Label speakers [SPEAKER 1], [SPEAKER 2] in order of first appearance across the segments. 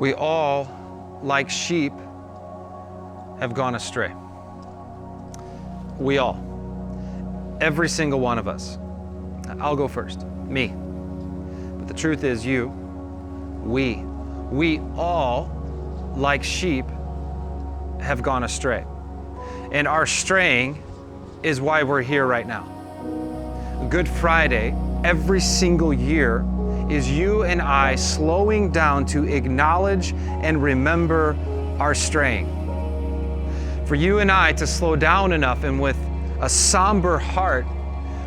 [SPEAKER 1] We all, like sheep, have gone astray. We all. Every single one of us. I'll go first. Me. But the truth is you. We all, like sheep, have gone astray. And our straying is why we're here right now. Good Friday, every single year, is you and I slowing down to acknowledge and remember our straying. For you and I to slow down enough and with a somber heart,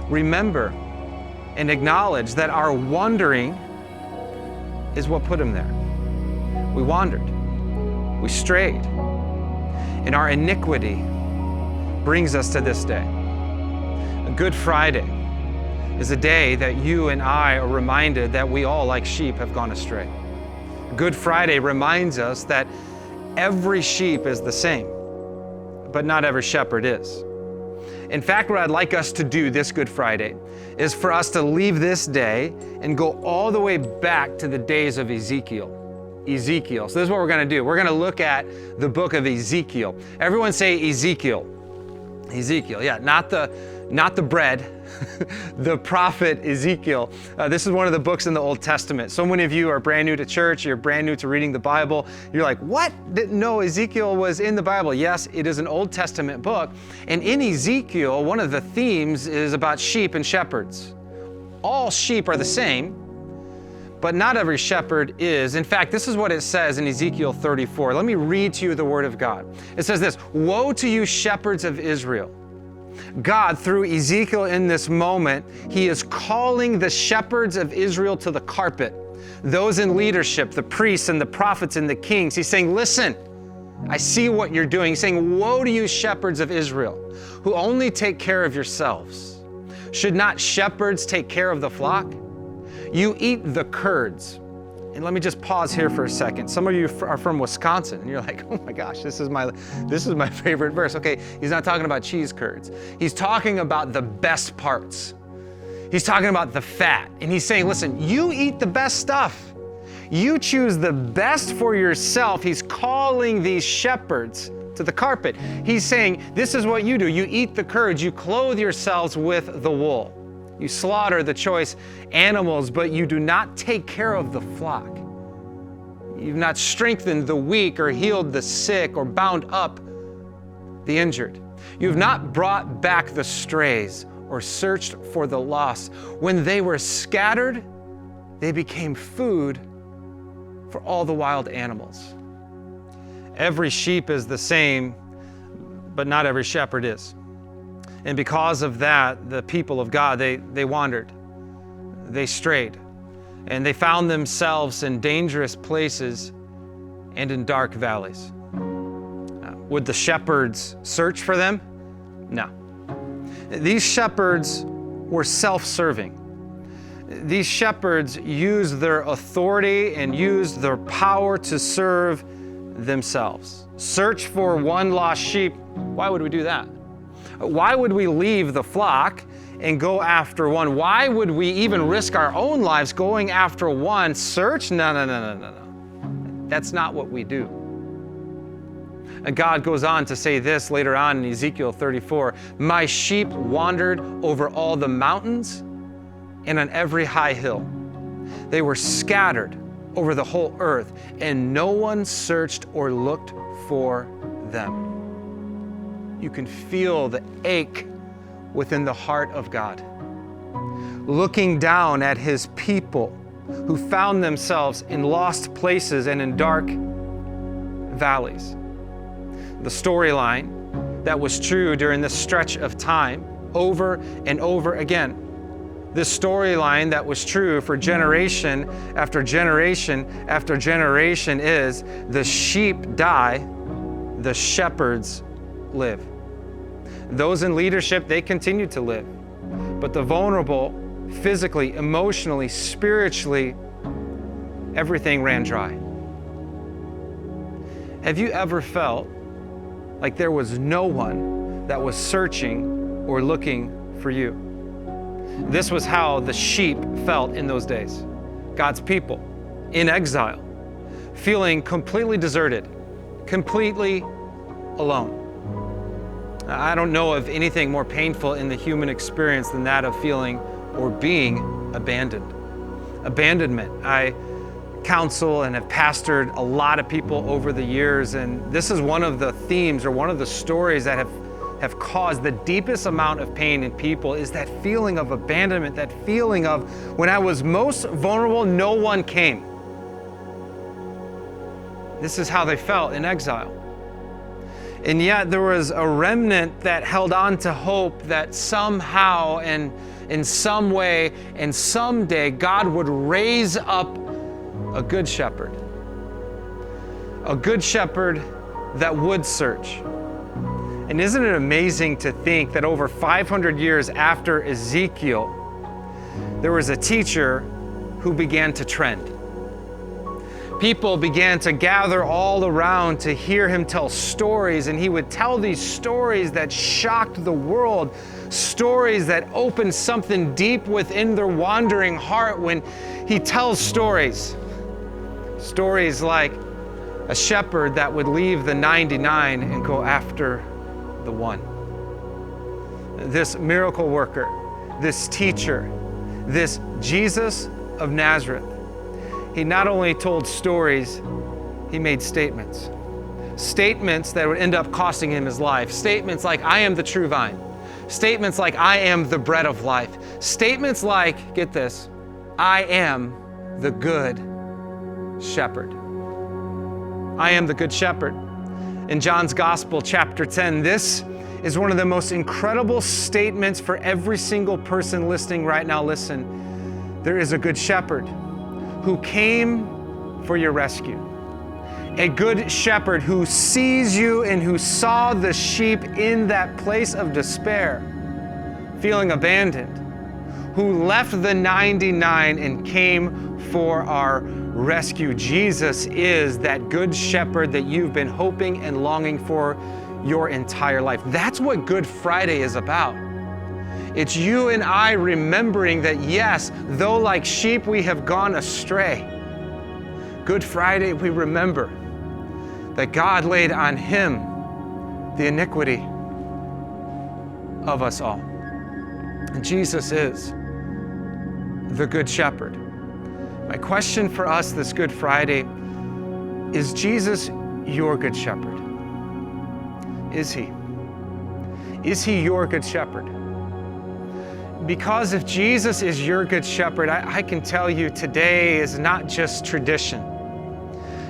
[SPEAKER 1] remember and acknowledge that our wandering is what put him there. We wandered, we strayed, and our iniquity brings us to this day. Good Friday is a day that you and I are reminded that we all, like sheep, have gone astray. Good Friday reminds us that every sheep is the same, but not every shepherd is. In fact, what I'd like us to do this Good Friday is for us to leave this day and go all the way back to the days of Ezekiel. So this is what we're going to do. We're going to look at the book of Ezekiel. Everyone say Ezekiel. Ezekiel, yeah, not the bread, the prophet Ezekiel. This is one of the books in the Old Testament. So many of you are brand new to church, you're brand new to reading the Bible. You're like, what? Didn't know Ezekiel was in the Bible. Yes, it is an Old Testament book. And in Ezekiel, one of the themes is about sheep and shepherds. All sheep are the same, but not every shepherd is. In fact, this is what it says in Ezekiel 34. Let me read to you the word of God. It says this: "Woe to you, shepherds of Israel." God, through Ezekiel in this moment, he is calling the shepherds of Israel to the carpet. Those in leadership, the priests and the prophets and the kings. He's saying, listen, I see what you're doing. He's saying, woe to you, shepherds of Israel, who only take care of yourselves. Should not shepherds take care of the flock? You eat the curds. And let me just pause here for a second. Some of you are from Wisconsin, and you're like, oh my gosh, this is my favorite verse. Okay, he's not talking about cheese curds. He's talking about the best parts. He's talking about the fat. And he's saying, listen, you eat the best stuff. You choose the best for yourself. He's calling these shepherds to the carpet. He's saying, this is what you do. You eat the curds. You clothe yourselves with the wool. You slaughter the choice animals, but you do not take care of the flock. You've not strengthened the weak or healed the sick or bound up the injured. You've not brought back the strays or searched for the lost. When they were scattered, they became food for all the wild animals. Every sheep is the same, but not every shepherd is. And because of that, the people of God, they wandered, they strayed, and they found themselves in dangerous places and in dark valleys. Would the shepherds search for them? No. These shepherds were self-serving. These shepherds used their authority and used their power to serve themselves. Search for one lost sheep. Why would we do that? Why would we leave the flock and go after one? Why would we even risk our own lives going after one? Search? No. That's not what we do. And God goes on to say this later on in Ezekiel 34, "My sheep wandered over all the mountains and on every high hill. They were scattered over the whole earth, and no one searched or looked for them." You can feel the ache within the heart of God, looking down at his people who found themselves in lost places and in dark valleys. The storyline that was true during this stretch of time, over and over again. This storyline that was true for generation after generation after generation is: the sheep die, the shepherds live. Those in leadership, they continue to live. But the vulnerable, physically, emotionally, spiritually, everything ran dry. Have you ever felt like there was no one that was searching or looking for you? This was how the sheep felt in those days. God's people in exile, feeling completely deserted, completely alone. I don't know of anything more painful in the human experience than that of feeling or being abandoned. Abandonment. I counsel and have pastored a lot of people over the years, and this is one of the themes or one of the stories that have caused the deepest amount of pain in people, is that feeling of abandonment, that feeling of when I was most vulnerable, no one came. This is how they felt in exile. And yet there was a remnant that held on to hope that somehow and in some way and someday God would raise up a good shepherd. A good shepherd that would search. And isn't it amazing to think that over 500 years after Ezekiel, there was a teacher who began to trend. People began to gather all around to hear him tell stories, and he would tell these stories that shocked the world, stories that opened something deep within their wandering heart when he tells stories. Stories like a shepherd that would leave the 99 and go after the one. This miracle worker, this teacher, this Jesus of Nazareth, he not only told stories, he made statements. Statements that would end up costing him his life. Statements like, I am the true vine. Statements like, I am the bread of life. Statements like, get this, I am the good shepherd. I am the good shepherd. In John's Gospel, chapter 10, this is one of the most incredible statements for every single person listening right now. Listen, there is a good shepherd who came for your rescue. A good shepherd who sees you and who saw the sheep in that place of despair, feeling abandoned, who left the 99 and came for our rescue. Jesus is that good shepherd that you've been hoping and longing for your entire life. That's what Good Friday is about. It's you and I remembering that, yes, though like sheep we have gone astray, Good Friday we remember that God laid on him the iniquity of us all. And Jesus is the Good Shepherd. My question for us this Good Friday, is Jesus your Good Shepherd? Is he? Is he your Good Shepherd? Because if Jesus is your Good Shepherd, I can tell you today is not just tradition.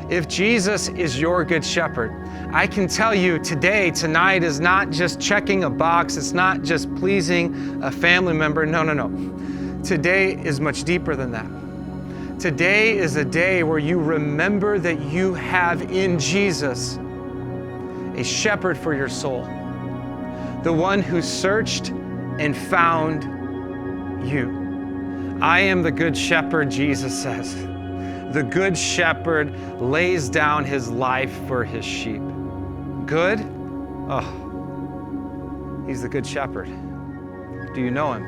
[SPEAKER 1] If Jesus is your Good Shepherd, I can tell you today, tonight is not just checking a box. It's not just pleasing a family member. No. Today is much deeper than that. Today is a day where you remember that you have in Jesus a shepherd for your soul. The one who searched and found you. I am the good shepherd, Jesus says. The good shepherd lays down his life for his sheep. Good? Oh, he's the good shepherd. Do you know him?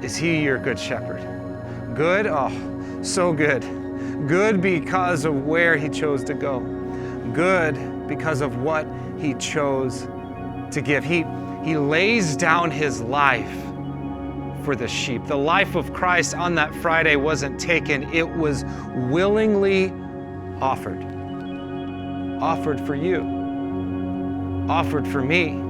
[SPEAKER 1] Is he your good shepherd? Good? Oh, so good. Good because of where he chose to go. Good because of what he chose to give. He lays down his life for the sheep. The life of Christ on that Friday wasn't taken, it was willingly offered. Offered for you. Offered for me.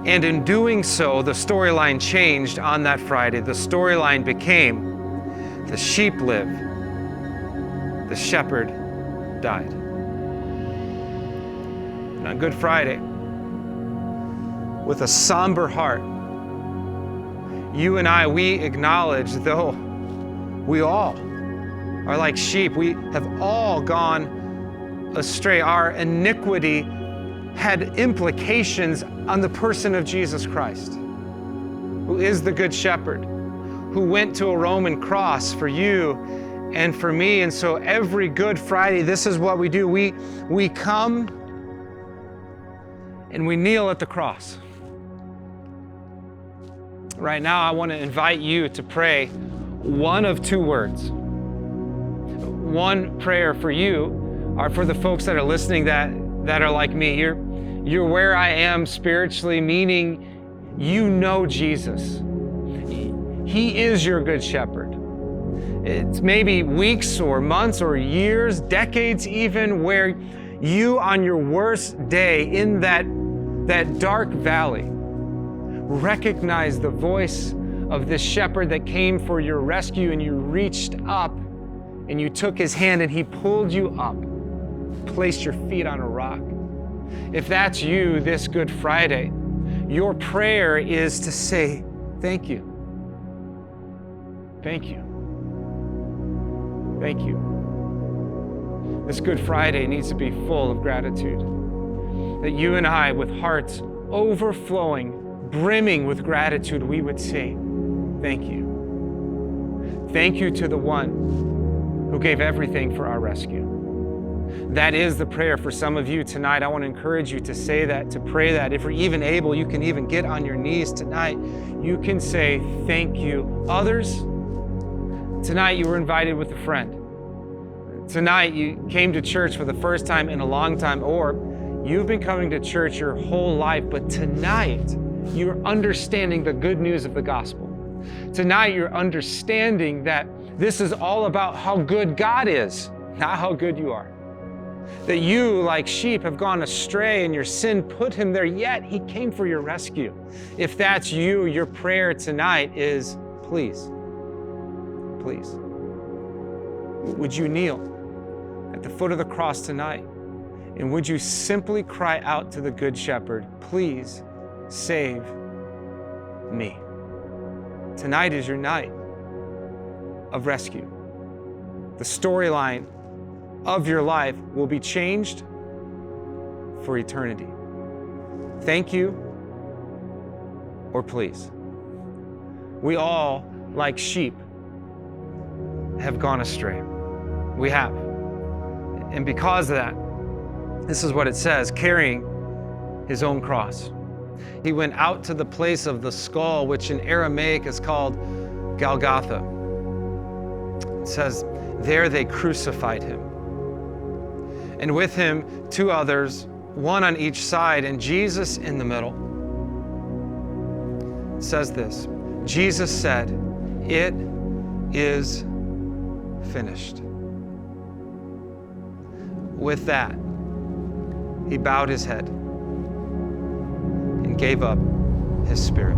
[SPEAKER 1] And in doing so, the storyline changed on that Friday. The storyline became the sheep live, the shepherd died. And on Good Friday, with a somber heart, you and I, we acknowledge, though we all are like sheep, we have all gone astray. Our iniquity had implications on the person of Jesus Christ, who is the Good Shepherd, who went to a Roman cross for you and for me. And so every Good Friday, this is what we do. We come and we kneel at the cross. Right now, I want to invite you to pray one of two words. One prayer for you are for the folks that are listening that are like me. You're where I am spiritually, meaning you know Jesus. He is your good shepherd. It's maybe weeks or months or years, decades even, where you on your worst day in that dark valley recognize the voice of this shepherd that came for your rescue, and you reached up and you took his hand and he pulled you up, placed your feet on a rock. If that's you this Good Friday, your prayer is to say, thank you. Thank you. Thank you. This Good Friday needs to be full of gratitude. That you and I, with hearts overflowing, brimming with gratitude, we would say, thank you. Thank you to the one who gave everything for our rescue. That is the prayer for some of you tonight. I want to encourage you to say that, to pray that. If you're even able, you can even get on your knees tonight. You can say, thank you. Others, tonight you were invited with a friend. Tonight you came to church for the first time in a long time, or you've been coming to church your whole life, but tonight you're understanding the good news of the gospel. Tonight you're understanding that this is all about how good God is, not how good you are. That you, like sheep, have gone astray and your sin put him there, yet he came for your rescue. If that's you, your prayer tonight is, please, would you kneel at the foot of the cross tonight? And would you simply cry out to the Good Shepherd, please save me? Tonight is your night of rescue. The storyline of your life will be changed for eternity. Thank you, or please. We all, like sheep, have gone astray. We have. And because of that, this is what it says, carrying his own cross. He went out to the place of the skull, which in Aramaic is called Golgotha. It says, there they crucified him. And with him, two others, one on each side, and Jesus in the middle. It says this, Jesus said, it is finished. With that, he bowed his head and gave up his spirit.